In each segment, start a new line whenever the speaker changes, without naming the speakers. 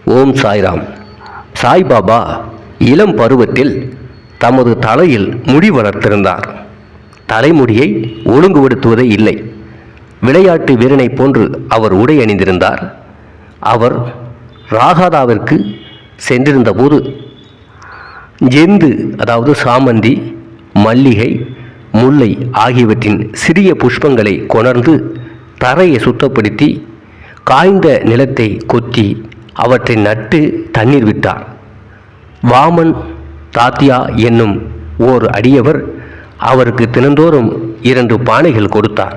ஓம் சாய்ராம். சாய்பாபா இளம் பருவத்தில் தமது தலையில் முடி வளர்த்திருந்தார். தலைமுடியை ஒழுங்குபடுத்துவதே இல்லை. விளையாட்டு வீரனை போன்று அவர் உடை அணிந்திருந்தார். அவர் ராகாதாவிற்கு சென்றிருந்த போது ஜெந்து, அதாவது சாமந்தி, மல்லிகை, முல்லை ஆகியவற்றின் சிறிய புஷ்பங்களை கொணர்ந்து தரையை சுத்தப்படுத்தி காய்ந்த நிலத்தை கொத்தி அவற்றை நட்டு தண்ணீர் விட்டார். வாமன் தாத்தியா என்னும் ஓர் அடியவர் அவருக்கு தினந்தோறும் 2 பானைகள் கொடுத்தார்.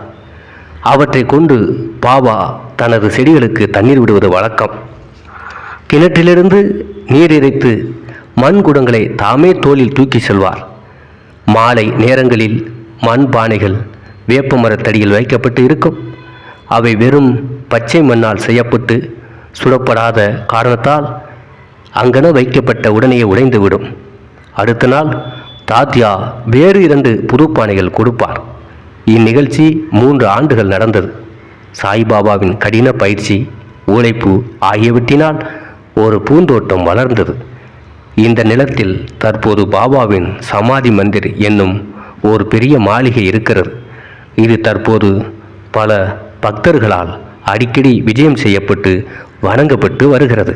அவற்றை கொண்டு பாபா தனது செடிகளுக்கு தண்ணீர் விடுவது வழக்கம். கிணற்றிலிருந்து நீர் இறைத்து மண் குடங்களை தாமே தோளில் தூக்கி செல்வார். மாலை நேரங்களில் மண் பானைகள் வேப்ப மரத்தடியில் வைக்கப்பட்டு இருக்கும். அவை வெறும் பச்சை மண்ணால் செய்யப்பட்டு சுடப்படாத காரணத்தால் அங்கன வைக்கப்பட்ட உடனேயே உடைந்துவிடும். அடுத்த நாள் தாத்தியா வேறு 2 புது பானைகள் கொடுப்பார். இந்நிகழ்ச்சி 3 ஆண்டுகள் நடந்தது. சாய்பாபாவின் கடின பயிற்சி, உழைப்பு ஆகியவற்றினால் ஒரு பூந்தோட்டம் வளர்ந்தது. இந்த நிலத்தில் தற்போது பாபாவின் சமாதி மந்திர் என்னும் ஒரு பெரிய மாளிகை இருக்கிறது. இது தற்போது பல பக்தர்களால் அடிக்கடி விஜயம் செய்யப்பட்டு வணங்கப்பட்டு வருகிறது.